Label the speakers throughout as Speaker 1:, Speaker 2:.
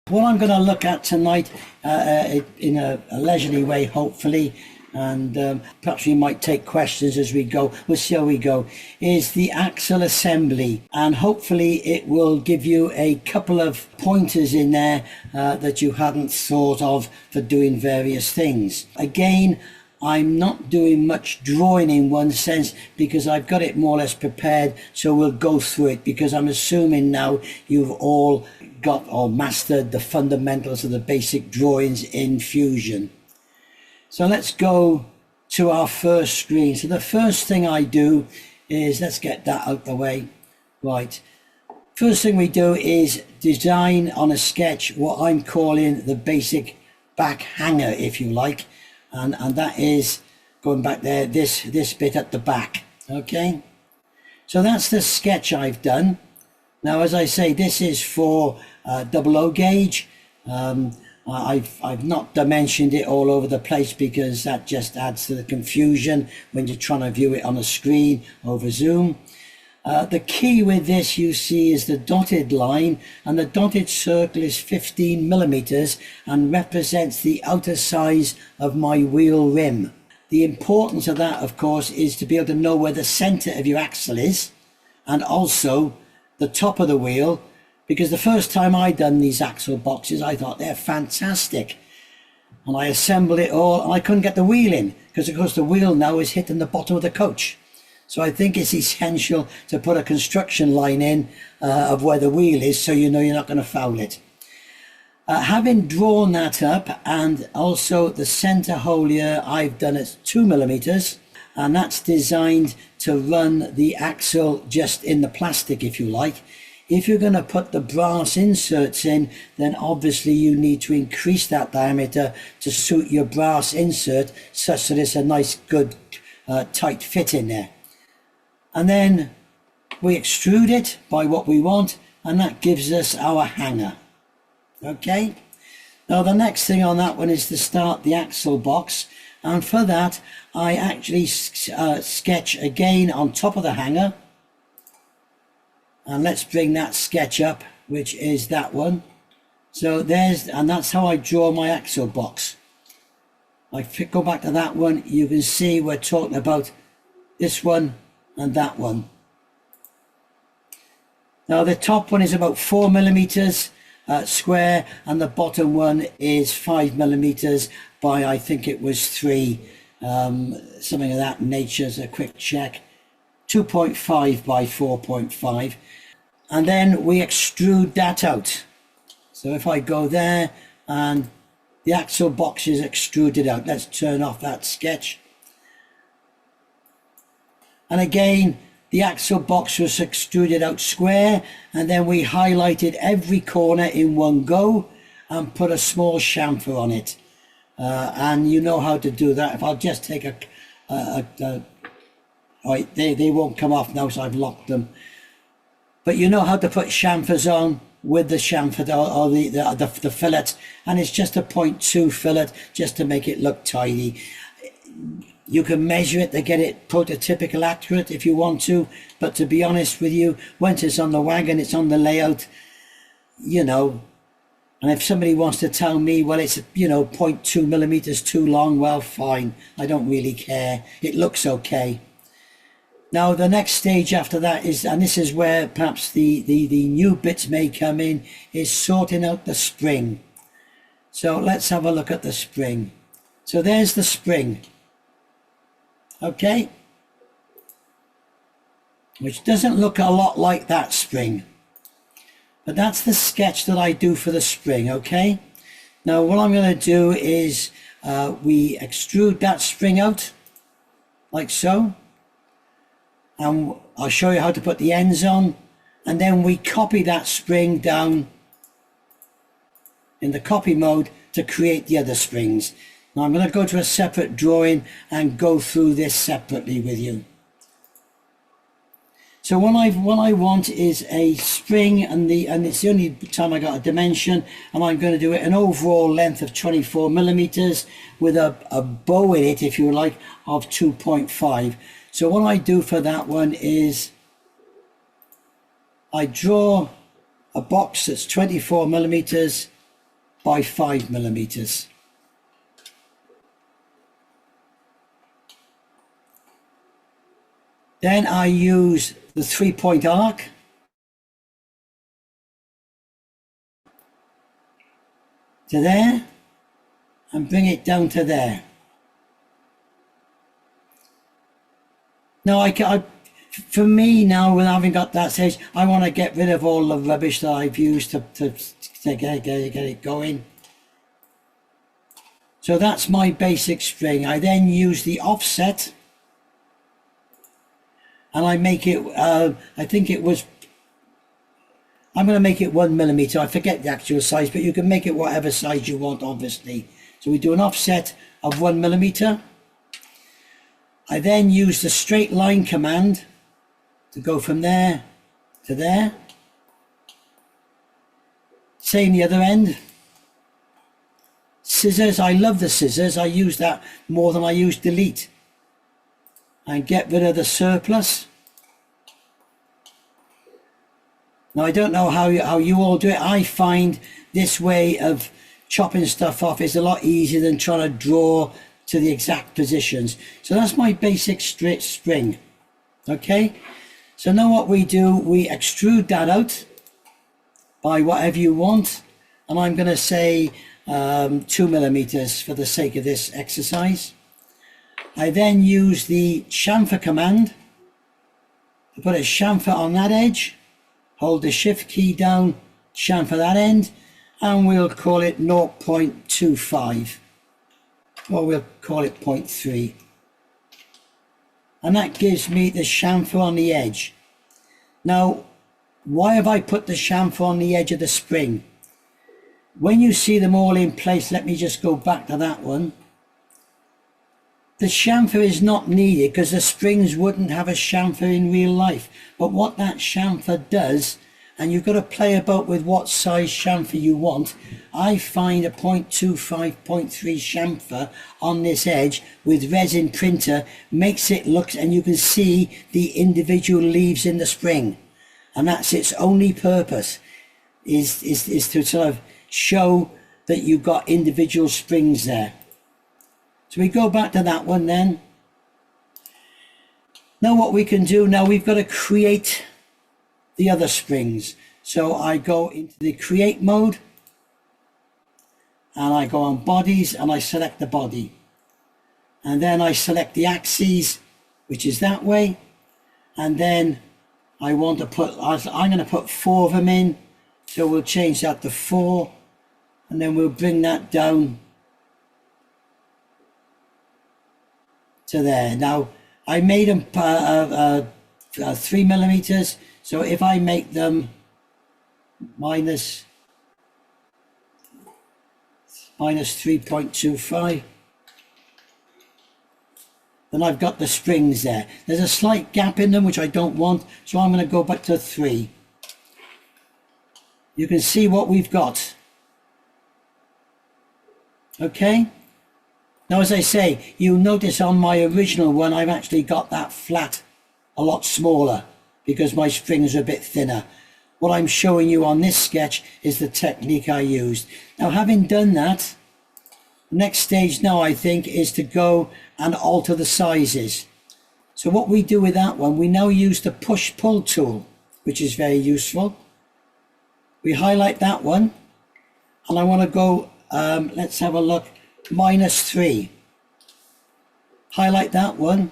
Speaker 1: What I'm going to look at tonight in a leisurely way, hopefully, and perhaps we might take questions as we go. We'll see how we go. Is the axle assembly, and hopefully it will give you a couple of pointers in there that you hadn't thought of for doing various things. Again, I'm not doing much drawing in one sense because I've got it more or less prepared, so we'll go through it because I'm assuming now you've all got or mastered the fundamentals of the basic drawings in Fusion. So let's go to our first screen. So the first thing I do is, let's get that out the way. Right. First thing we do is design on a sketch what I'm calling the basic back hanger, if you like. And that is going back there, this bit at the back. Okay. So that's the sketch I've done. Now, as I say, this is for 00 gauge. I've not dimensioned it all over the place because that just adds to the confusion when you're trying to view it on a screen over Zoom. The key with this, you see, is the dotted line, and the dotted circle is 15 millimeters and represents the outer size of my wheel rim. The importance of that, of course, is to be able to know where the center of your axle is and also the top of the wheel, because the first time I done these axle boxes, I thought they're fantastic. And I assembled it all, and I couldn't get the wheel in, because of course the wheel now is hitting the bottom of the coach. So I think it's essential to put a construction line in of where the wheel is, so you know you're not going to foul it. Having drawn that up, and also the center hole here, I've done it 2 millimeters, and that's designed to run the axle just in the plastic, if you like. If you're going to put the brass inserts in, then obviously you need to increase that diameter to suit your brass insert, such that it's a nice, good, tight fit in there. And then we extrude it by what we want, and that gives us our hanger. Okay. Now the next thing on that one is to start the axle box, and for that I actually sketch again on top of the hanger. And let's bring that sketch up, which is that one. So and that's how I draw my axle box. I go back to that one, you can see we're talking about this one and that one. Now the top one is about 4 millimeters square, and the bottom one is 5 millimeters by, I think it was 3, something of that nature. As a quick check, 2.5 by 4.5. And then we extrude that out. So if I go there, and the axle box is extruded out. Let's turn off that sketch. And again, the axle box was extruded out square, and then we highlighted every corner in one go and put a small chamfer on it. And you know how to do that. If I'll just take right, they won't come off now, so I've locked them. But you know how to put chamfers on with the chamfer or the fillet, and it's just a 0.2 fillet just to make it look tidy. You can measure it to get it prototypical accurate if you want to, but to be honest with you, once it's on the wagon, it's on the layout, you know. And if somebody wants to tell me, well, it's, you know, 0.2 millimeters too long, well, fine. I don't really care. It looks okay. Now, the next stage after that is, and this is where perhaps the new bits may come in, is sorting out the spring. So let's have a look at the spring. So there's the spring. Okay. Which doesn't look a lot like that spring. But that's the sketch that I do for the spring, okay? Now what I'm going to do is we extrude that spring out, like so. And I'll show you how to put the ends on. And then we copy that spring down in the copy mode to create the other springs. Now I'm going to go to a separate drawing and go through this separately with you. So what I want is a spring, and it's the only time I got a dimension, and I'm going to do it an overall length of 24 millimeters with a bow in it, if you like, of 2.5. So what I do for that one is I draw a box that's 24 millimeters by 5 millimeters. Then I use the 3-point arc to there and bring it down to there. Now for me now, when having got that stage, I want to get rid of all the rubbish that I've used to get it going. So that's my basic string. I then use the offset and I make it, I think it was, I'm going to make it 1 millimeter. I forget the actual size, but you can make it whatever size you want, obviously. So we do an offset of 1 millimeter. I then use the straight line command to go from there to there. Same the other end. Scissors, I love the scissors. I use that more than I use delete. And get rid of the surplus. Now I don't know how you all do it. I find this way of chopping stuff off is a lot easier than trying to draw to the exact positions. So that's my basic straight spring. Okay, so now what we do, we extrude that out by whatever you want, and I'm going to say 2 millimeters for the sake of this exercise. I then use the chamfer command to put a chamfer on that edge, hold the shift key down, chamfer that end, and we'll call it 0.25, or we'll call it 0.3. And that gives me the chamfer on the edge. Now, why have I put the chamfer on the edge of the spring? When you see them all in place, let me just go back to that one. The chamfer is not needed because the springs wouldn't have a chamfer in real life. But what that chamfer does, and you've got to play about with what size chamfer you want. I find a 0.25, 0.3 chamfer on this edge with resin printer makes it look, and you can see the individual leaves in the spring. And that's its only purpose, is to sort of show that you've got individual springs there. So we go back to that one then. Now what we can do, now we've got to create the other springs. So I go into the create mode and I go on bodies and I select the body. And then I select the axes, which is that way. And then I want to put, I'm going to put 4 of them in. So we'll change that to 4. And then we'll bring that down to there. Now I made them 3 millimeters, so if I make them minus 3.25, then I've got the springs there. There's a slight gap in them which I don't want, so I'm going to go back to 3. You can see what we've got. Okay. Now, as I say, you'll notice on my original one, I've actually got that flat a lot smaller because my springs are a bit thinner. What I'm showing you on this sketch is the technique I used. Now, having done that, the next stage now, I think, is to go and alter the sizes. So what we do with that one, we now use the push-pull tool, which is very useful. We highlight that one, and I want to go, let's have a look, -3. Highlight that one.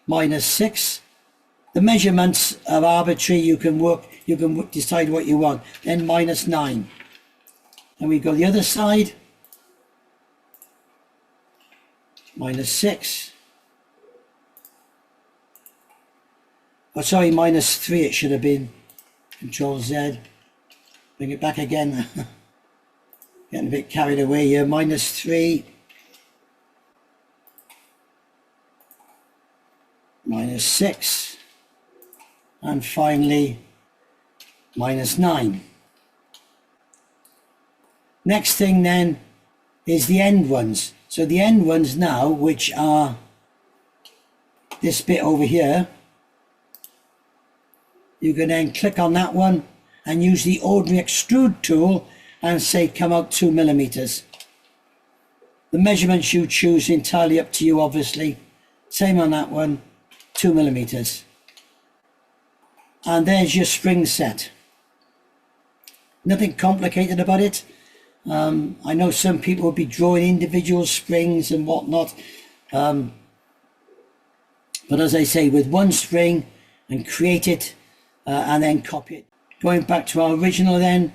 Speaker 1: -6. The measurements are arbitrary. You can decide what you want. Then -9. And we go the other side. -6. Oh, sorry, -3 it should have been. Control Z. Bring it back again. Getting a bit carried away here. -3. -6. And finally, -9. Next thing then is the end ones. So the end ones now, which are this bit over here, you can then click on that one and use the ordinary extrude tool and say come out 2 millimeters. The measurements you choose entirely up to you, obviously. Same on that one, 2 millimeters. And there's your spring set. Nothing complicated about it. I know some people will be drawing individual springs and whatnot. But as I say, with one spring and create it and then copy it. Going back to our original then.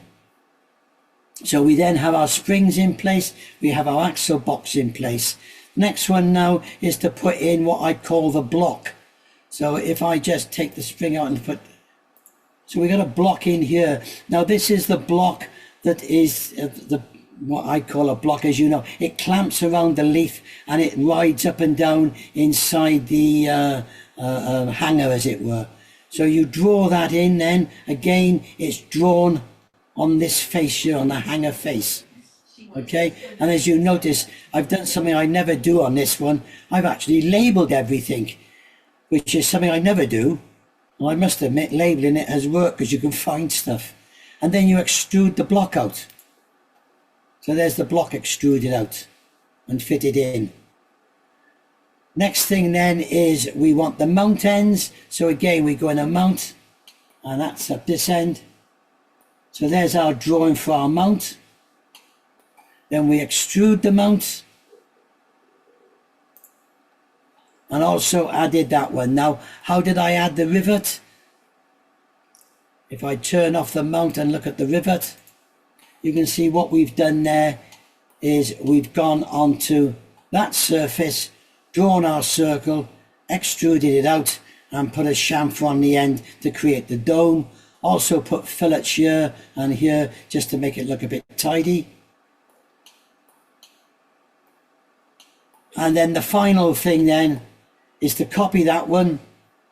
Speaker 1: So we then have our springs in place. We have our axle box in place. Next one now is to put in what I call the block. So if I just take the spring out and put, so we got a block in here. Now this is the block that is what I call a block, as you know. It clamps around the leaf and it rides up and down inside the hanger, as it were. So you draw that in, then again it's drawn on this face here, on the hanger face. Okay, and as you notice, I've done something I never do on this one. I've actually labelled everything, which is something I never do. Well, I must admit, labelling it has worked because you can find stuff. And then you extrude the block out. So there's the block extruded out and fitted in. Next thing then is we want the mount ends. So again, we go in a mount, and that's at this end. So there's our drawing for our mount. Then we extrude the mount. And also added that one. Now, how did I add the rivet? If I turn off the mount and look at the rivet, you can see what we've done there is we've gone onto that surface, drawn our circle, extruded it out and put a chamfer on the end to create the dome. Also put fillets here and here just to make it look a bit tidy. And then the final thing then is to copy that one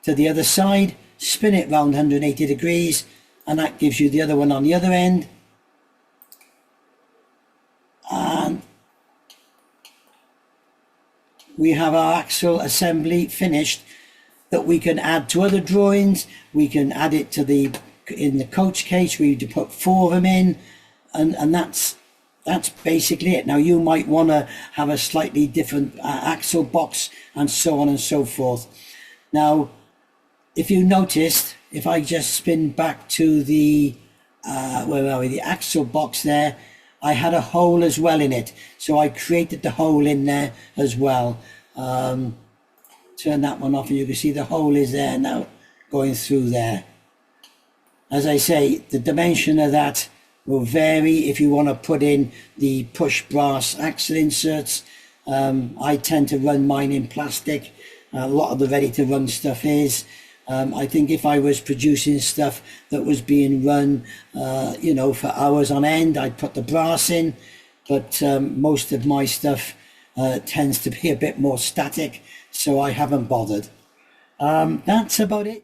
Speaker 1: to the other side, spin it round 180 degrees, and that gives you the other one on the other end. And we have our axle assembly finished that we can add to other drawings. We can add it to in the coach case, we to put 4 of them in, and that's basically it. Now you might want to have a slightly different axle box and so on and so forth. Now, if you noticed, if I just spin back to the where are we, the axle box there, I had a hole as well in it. So I created the hole in there as well. Turn that one off and you can see the hole is there now going through there. As I say, the dimension of that will vary if you want to put in the push brass axle inserts. I tend to run mine in plastic. A lot of the ready to run stuff is. I think if I was producing stuff that was being run, you know, for hours on end, I'd put the brass in. But most of my stuff tends to be a bit more static, so I haven't bothered. That's about it.